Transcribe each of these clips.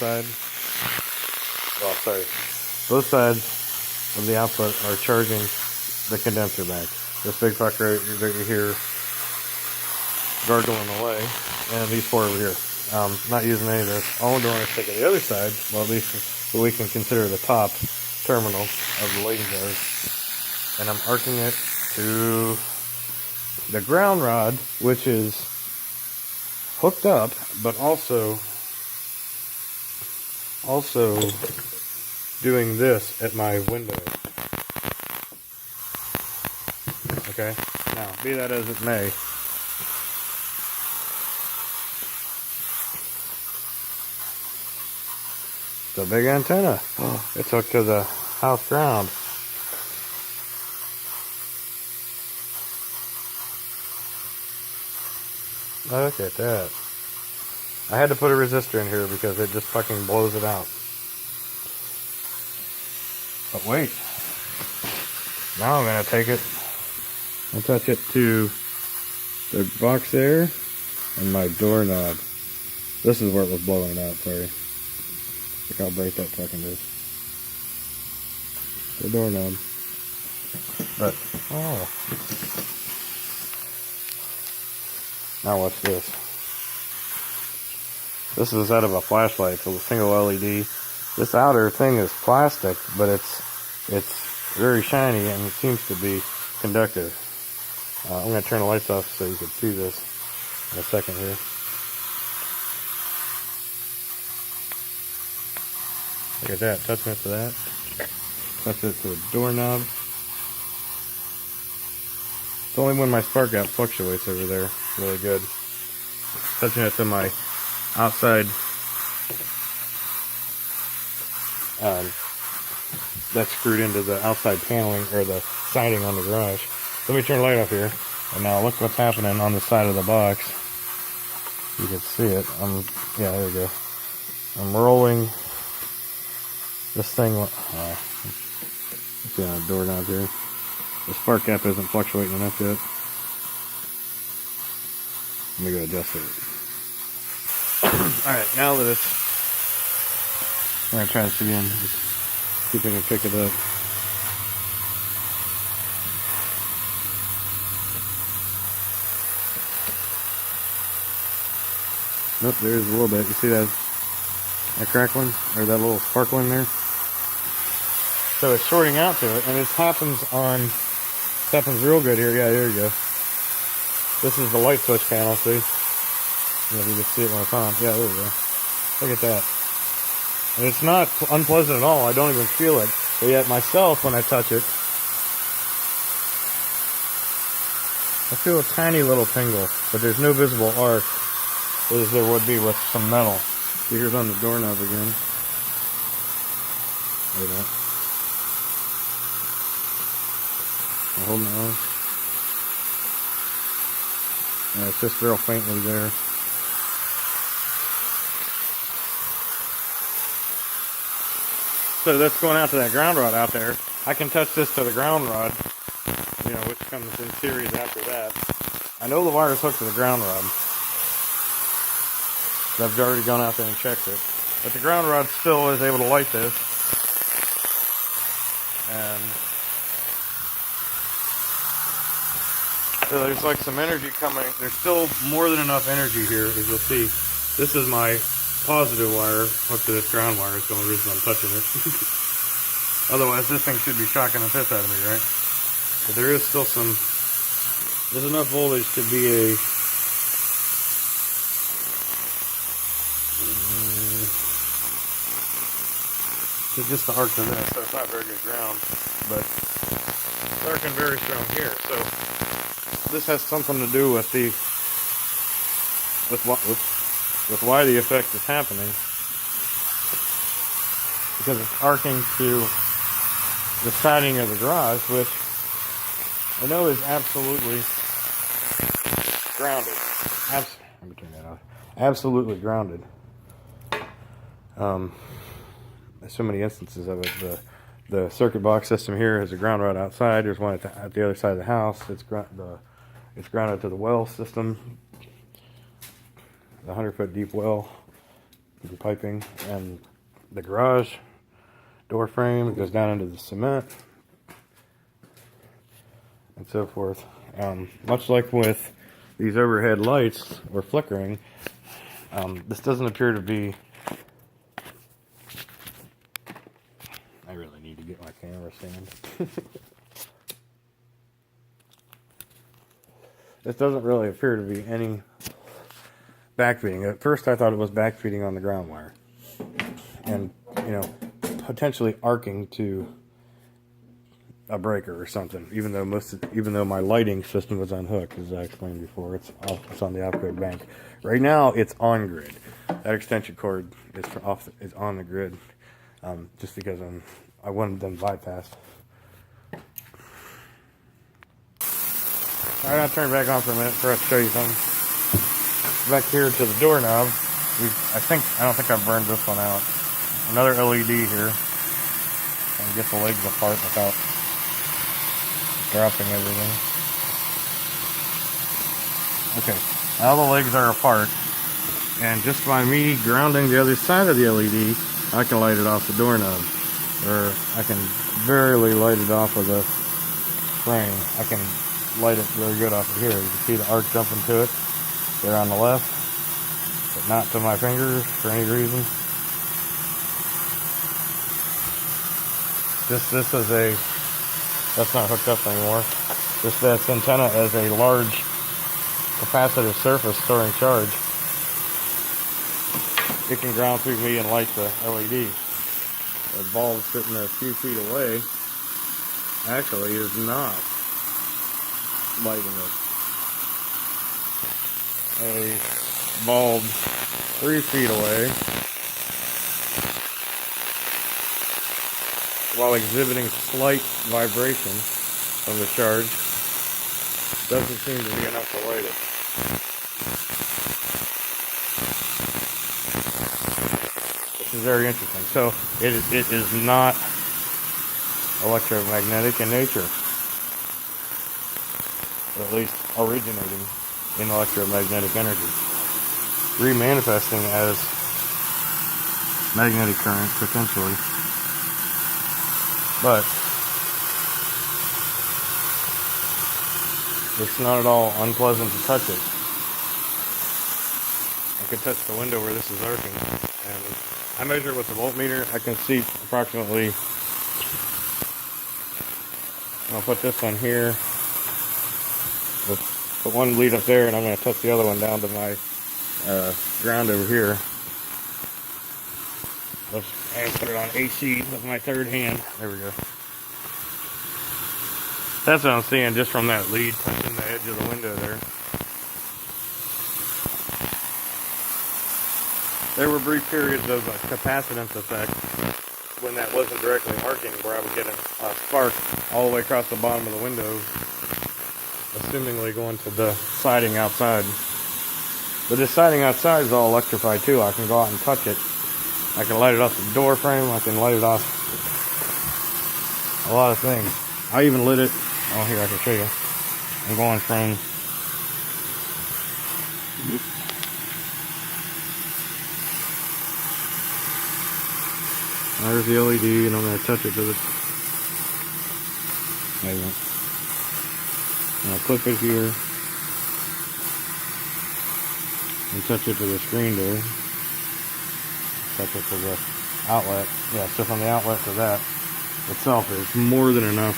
side. Well, sorry. Both sides of the output are charging the condenser bank. This big fucker right here gargling away, and these four over here. Not using any of this. All I'm doing is taking the other side, well, at least what we can consider the top terminal of the Leighton jars, and I'm arcing it to the ground rod, which is hooked up, but also doing this at my window. Okay, now be that as it may, it's a big antenna. It's hooked to the house ground. Look at that. I had to put a resistor in here because it just fucking blows it out. But wait. Now I'm going to take it and touch it to the box there and my doorknob. This is where it was blowing it out, sorry. Look how bright that fucking is. The doorknob. But, oh. Now watch this. This is out of a flashlight, so a single LED. This outer thing is plastic, but it's very shiny and it seems to be conductive. I'm going to turn the lights off so you can see this in a second here. Look at that, touching it to that. Touch it to the doorknob. It's only when my spark gap fluctuates over there. Really good. Touching it to my outside that's screwed into the outside paneling or the siding on the garage. Let me turn the light off here. And now look what's happening on the side of the box. You can see it. Yeah, there we go. I'm rolling this thing. See on the doorknob here. The spark gap isn't fluctuating enough yet. Let me go adjust it. Alright, now that it's... I'm going to try this again. Just see if I can pick it up. Nope, there's a little bit. You see that crackling? Or that little sparkling there? So it's shorting out to it, and it happens real good here. Yeah, there you go. This is the light switch panel, see? I don't know if you can see it when it's on. Yeah, there we go. Look at that. And it's not unpleasant at all. I don't even feel it. But yet myself, when I touch it, I feel a tiny little tingle. But there's no visible arc as there would be with some metal. See, here's on the doorknob again. Look at that. I'm holding it on. Yeah, it's just real faintly there. So that's going out to that ground rod out there. I can touch this to the ground rod, which comes in series after that. I know the wire is hooked to the ground rod. I've already gone out there and checked it. But the ground rod still is able to light this. And so there's like some energy coming. There's still more than enough energy here, as you'll see. This is my positive wire hooked to this ground wire. It's the only reason I'm touching it. Otherwise, this thing should be shocking the piss out of me, right? But there is still there's enough voltage to be just the arc to this, so it's not very good ground, but it's arcing very strong here. So this has something to do with why the effect is happening, because it's arcing to the siding of the garage, which I know is absolutely grounded. Let me turn that off. Absolutely grounded. There's so many instances of it. The circuit box system here has a ground rod outside. There's one at the other side of the house. It's grounded to the well system, the 100-foot deep well. and piping, and the garage door frame. It goes down into the cement and so forth. Much like with these overhead lights or flickering, this doesn't appear to be... I really need to get my camera stand. This doesn't really appear to be any backfeeding. At first I thought it was backfeeding on the ground wire. And, you know, potentially arcing to a breaker or something, even though my lighting system was unhooked, as I explained before. It's on the off-grid bank. Right now it's on grid. That extension cord is on the grid, just because I wanted them bypassed. Alright, I'll turn it back on for a minute for us to show you something. Back here to the doorknob, I don't think I've burned this one out. Another LED here. And get the legs apart without dropping everything. Okay, now the legs are apart. And just by me grounding the other side of the LED, I can light it off the doorknob. Or I can barely light it off of the frame. I can light it really good off of here. You can see the arc jumping to it there on the left, but not to my fingers for any reason. That's not hooked up anymore. This antenna is a large capacitive surface storing charge. It can ground through me and light the LED. The bulb sitting a few feet away actually is not lighting it. A bulb 3 feet away, while exhibiting slight vibration from the charge, doesn't seem to be enough to light it. This is very interesting. So it is not electromagnetic in nature, or at least originating in electromagnetic energy, remanifesting as magnetic current potentially, but it's not at all unpleasant to touch it. I can touch the window where this is arcing, and I measure with the voltmeter. I can see approximately, I'll put this one here, put one lead up there, and I'm going to touch the other one down to my ground over here. And put it on AC with my third hand. There we go. That's what I'm seeing just from that lead touching the edge of the window there. There were brief periods of capacitance effect when that wasn't directly arcing, where I would get a spark all the way across the bottom of the window, assumingly going to the siding outside. But this siding outside is all electrified too. I can go out and touch it. I can light it off the door frame. I can light it off a lot of things. I even lit it. Oh, here, I can show you. I'm going from there's the LED, and I'm going to touch it to the... Wait a minute. I'll clip it here and touch it to the screen door. Touch it to the outlet. Yeah, so from the outlet to that itself is more than enough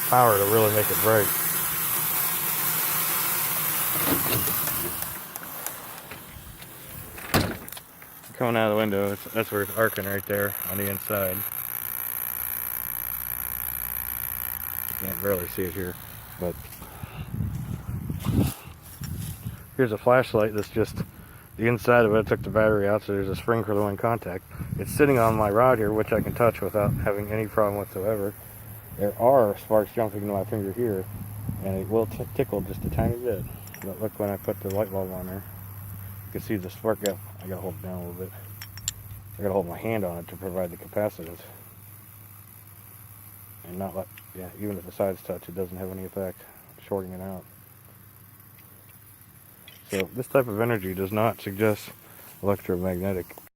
power to really make it bright. Coming out of the window, that's where it's arcing right there on the inside. You can't barely see it here, but here's a flashlight that's just the inside of it. I took the battery out, so there's a spring for the one contact. It's sitting on my rod here, which I can touch without having any problem whatsoever. There are sparks jumping into my finger here, and it will tickle just a tiny bit. But look, when I put the light bulb on there, you can see the spark gap. I gotta hold it down a little bit. I gotta hold my hand on it to provide the capacitance. And not let, yeah, even if the sides touch, it doesn't have any effect, shorting it out. So this type of energy does not suggest electromagnetic.